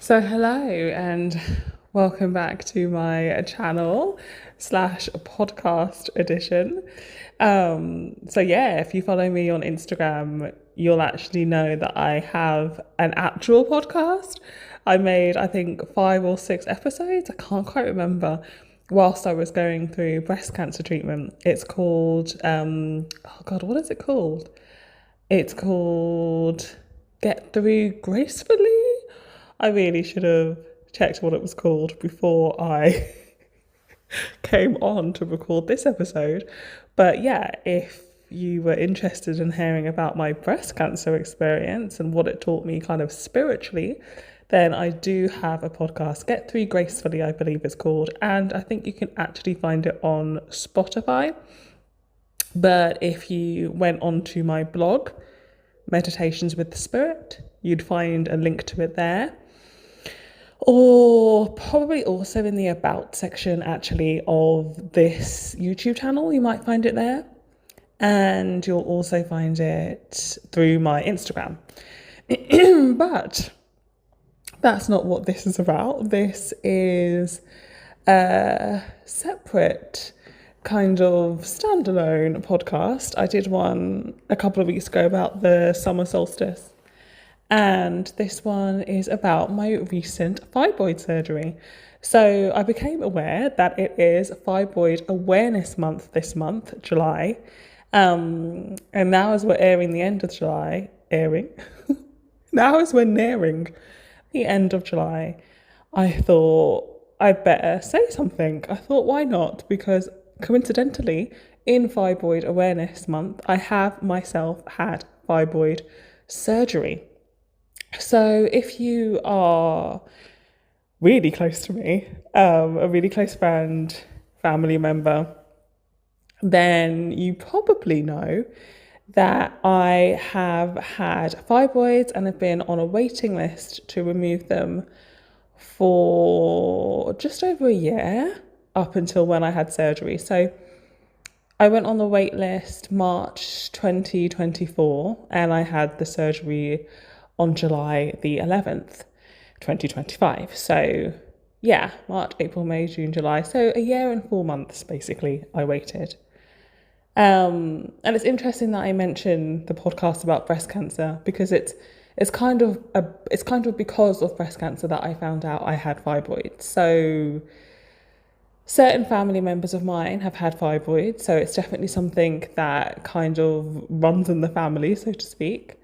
Hello and welcome back to my channel slash podcast edition. If you follow me on Instagram, you'll actually know that I have an actual podcast. I made, I think, 5 or 6 episodes. I can't quite remember. Whilst I was going through breast cancer treatment, it's called, what is it called? It's called Get Through Gracefully. I really should have checked what it was called before I came on to record this episode. But yeah, if you were interested in hearing about my breast cancer experience and what it taught me kind of spiritually, then I do have a podcast, Get Through Gracefully, I believe it's called. And I think you can actually find it on Spotify. But if you went onto my blog, Meditations with the Spirit, you'd find a link to it there. Or probably also in the About section, actually, of this YouTube channel, you might find it there. And you'll also find it through my Instagram. But that's not what this is about. This is a separate kind of standalone podcast. I did one a couple of weeks ago about the summer solstice. And this one is about my recent fibroid surgery. So I became aware that it is Fibroid Awareness Month this month, July. And now as we're airing the end of July, now as we're nearing the end of July, I thought I'd better say something. I thought, why not? Because coincidentally, in Fibroid Awareness Month, I have myself had fibroid surgery. So if you are really close to me, a really close friend, family member, then you probably know that I have had fibroids and have been on a waiting list to remove them for just over a year up until when I had surgery. So I went on the wait list March 2024 and I had the surgery on July the 11th, 2025. So yeah, March, April, May, June, July. So a year and 4 months, basically, I waited. And it's interesting that I mention the podcast about breast cancer because it's kind of because of breast cancer that I found out I had fibroids. So certain family members of mine have had fibroids, so it's definitely something that kind of runs in the family, so to speak.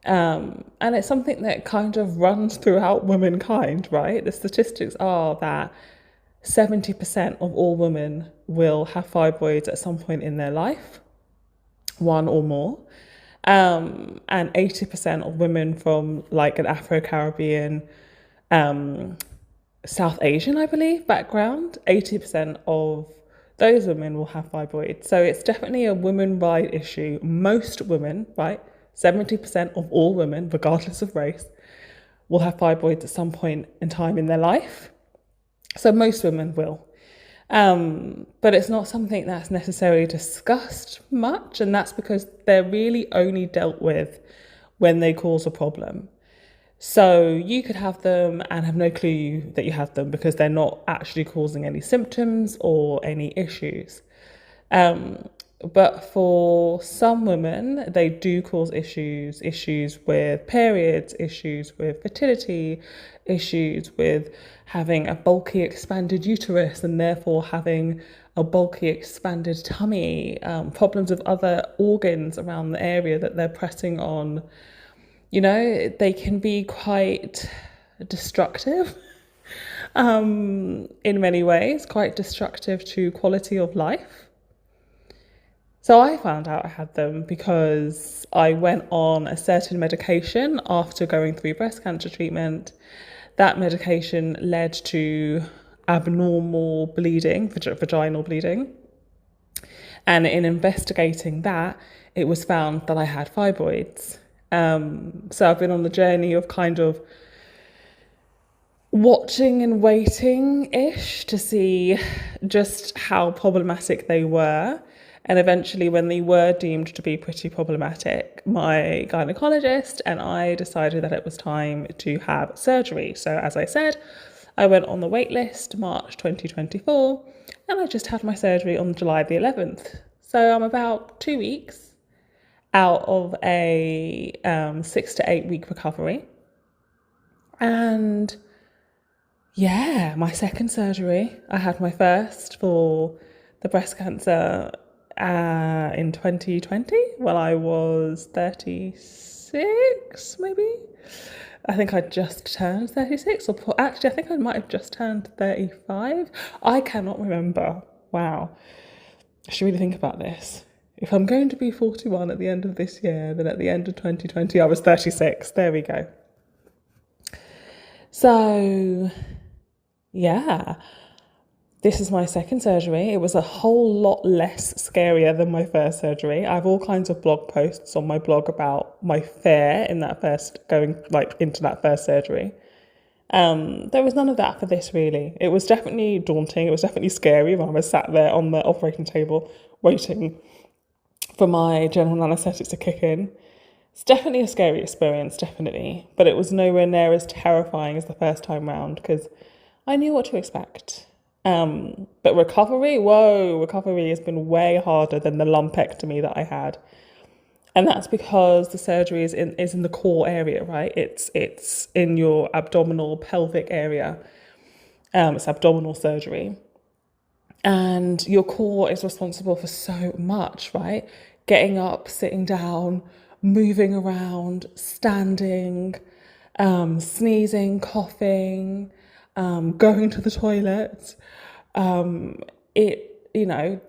And it's something that kind of runs throughout womankind, right? The statistics are that 70% of all women will have fibroids at some point in their life, one or more. And 80% of women from like an Afro-Caribbean, South Asian, I believe, background, 80% of those women will have fibroids. So it's definitely a women-wide issue. Most women, right? 70% of all women, regardless of race, will have fibroids at some point in time in their life. So most women will. But it's not something that's necessarily discussed much, and that's because they're really only dealt with when they cause a problem. So you could have them and have no clue that you have them because they're not actually causing any symptoms or any issues. But for some women, they do cause issues with periods, issues with fertility, issues with having a bulky expanded uterus and therefore having a bulky expanded tummy, problems with other organs around the area that they're pressing on. You know, they can be quite destructive in many ways, quite destructive to quality of life. So I found out I had them because I went on a certain medication after going through breast cancer treatment. That medication led to abnormal bleeding, vaginal bleeding. And in investigating that, it was found that I had fibroids. So I've been on the journey of kind of watching and waiting-ish to see just how problematic they were And eventually, when they were deemed to be pretty problematic, my gynecologist and I decided that it was time to have surgery. So, as I said, I went on the wait list March 2024, and I just had my surgery on July the 11th. So, I'm about 2 weeks out of a 6 to 8 week recovery. And yeah, my second surgery, I had my first for the breast cancer in 2020 when I was 36, maybe. I think I just turned 36, or actually, I think I might have just turned 35. I cannot remember. Wow. I should really think about this. If I'm going to be 41 at the end of this year, then at the end of 2020, I was 36. There we go. So, yeah, this is my second surgery. It was a whole lot less scarier than my first surgery. I have all kinds of blog posts on my blog about my fear in that first, going like into that first surgery. There was none of that for this, really. It was definitely daunting. It was definitely scary when I was sat there on the operating table waiting for my general anaesthetics to kick in. It's definitely a scary experience, definitely. But it was nowhere near as terrifying as the first time round because I knew what to expect. But recovery has been way harder than the lumpectomy that I had. And that's because the surgery is in the core area, right? It's in your abdominal pelvic area. It's abdominal surgery. And your core is responsible for so much, right? Getting up, sitting down, moving around, standing, sneezing, coughing, going to the toilet. The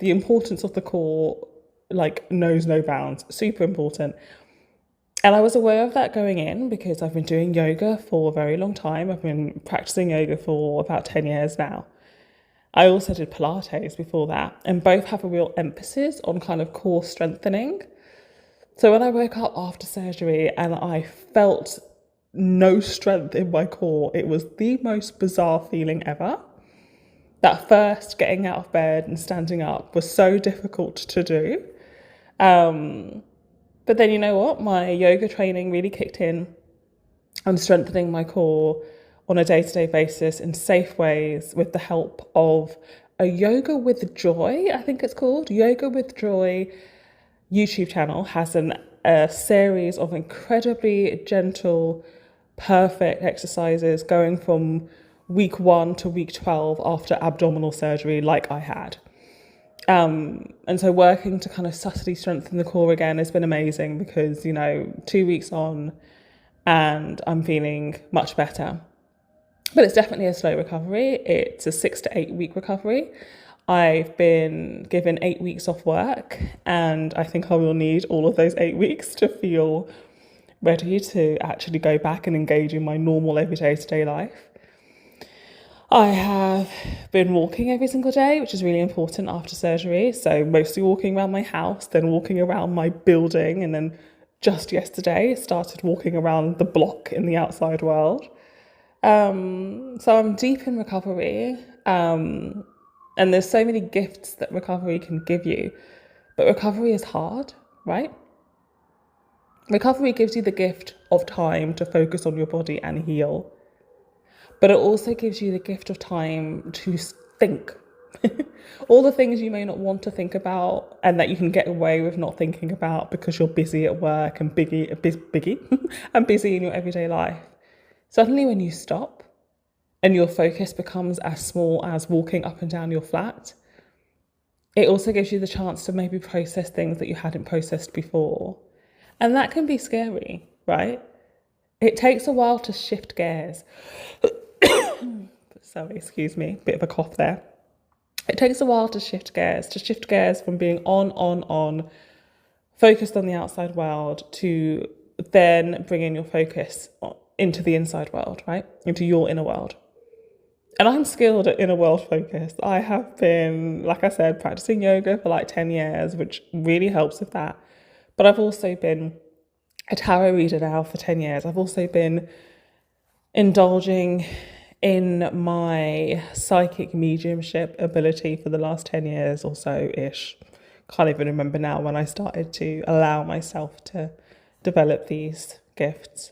importance of the core, like, knows no bounds. Super important. And I was aware of that going in because I've been doing yoga for a very long time. I've been practicing yoga for about 10 years now. I also did Pilates before that, and both have a real emphasis on kind of core strengthening. So when I woke up after surgery and I felt no strength in my core, it was the most bizarre feeling ever. That first getting out of bed and standing up was so difficult to do. But then you know what? My yoga training really kicked in. I'm strengthening my core on a day-to-day basis in safe ways with the help of a Yoga with Joy, I think it's called. Yoga with Joy YouTube channel has a series of incredibly gentle, perfect exercises going from week 1 to week 12 after abdominal surgery like I had. And so working to kind of subtly strengthen the core again has been amazing because, 2 weeks on and I'm feeling much better. But it's definitely a slow recovery. It's a 6 to 8 week recovery. I've been given 8 weeks off work, and I think I will need all of those 8 weeks to feel ready to actually go back and engage in my normal everyday to-day life. I have been walking every single day, which is really important after surgery. So mostly walking around my house, then walking around my building, and then just yesterday started walking around the block in the outside world. So I'm deep in recovery, and there's so many gifts that recovery can give you, but recovery is hard, right? Recovery gives you the gift of time to focus on your body and heal, but it also gives you the gift of time to think. All the things you may not want to think about and that you can get away with not thinking about because you're busy at work and busy and busy in your everyday life. Suddenly when you stop and your focus becomes as small as walking up and down your flat, it also gives you the chance to maybe process things that you hadn't processed before. And that can be scary, right? It takes a while to shift gears. Sorry, excuse me, bit of a cough there. It takes a while to shift gears from being on, focused on the outside world to then bringing your focus into the inside world, right? Into your inner world. And I'm skilled at inner world focus. I have been, like I said, practicing yoga for like 10 years, which really helps with that. But I've also been a tarot reader now for 10 years. I've also been indulging in my psychic mediumship ability for the last 10 years or so-ish. can't even remember now when I started to allow myself to develop these gifts.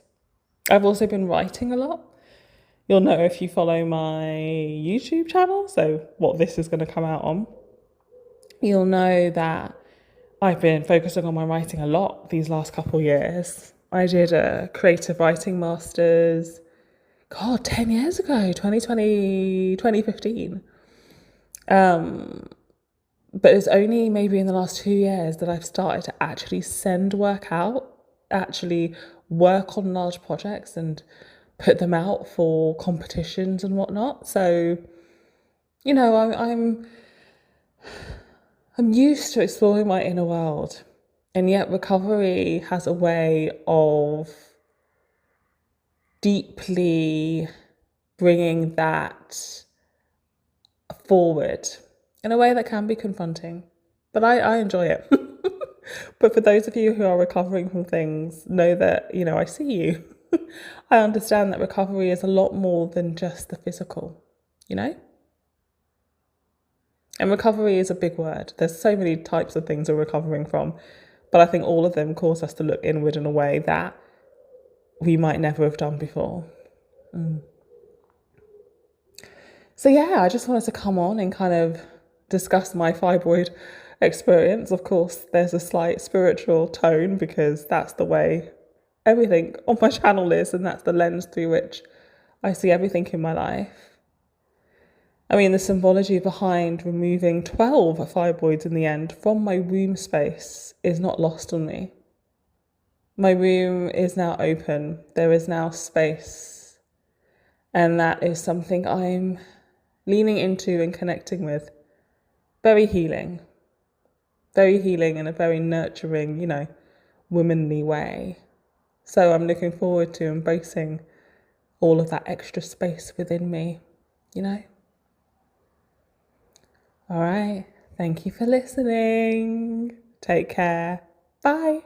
I've also been writing a lot. You'll know if you follow my YouTube channel, so what this is going to come out on, you'll know that I've been focusing on my writing a lot these last couple of years. I did a creative writing master's, 10 years ago, 2015. But it's only maybe in the last 2 years that I've started to actually send work out, actually work on large projects and put them out for competitions and whatnot. So, you know, I'm used to exploring my inner world, and yet recovery has a way of deeply bringing that forward in a way that can be confronting, but I enjoy it. But for those of you who are recovering from things, know that, you know, I see you. I understand that recovery is a lot more than just the physical, you know? And recovery is a big word. There's so many types of things we're recovering from, but I think all of them cause us to look inward in a way that we might never have done before. So yeah, I just wanted to come on and kind of discuss my fibroid experience. Of course, there's a slight spiritual tone because that's the way everything on my channel is, and that's the lens through which I see everything in my life. I mean, the symbology behind removing 12 fibroids in the end from my womb space is not lost on me. My womb is now open. There is now space. And that is something I'm leaning into and connecting with. Very healing in a very nurturing, you know, womanly way. So I'm looking forward to embracing all of that extra space within me, you know. All right. Thank you for listening. Take care. Bye.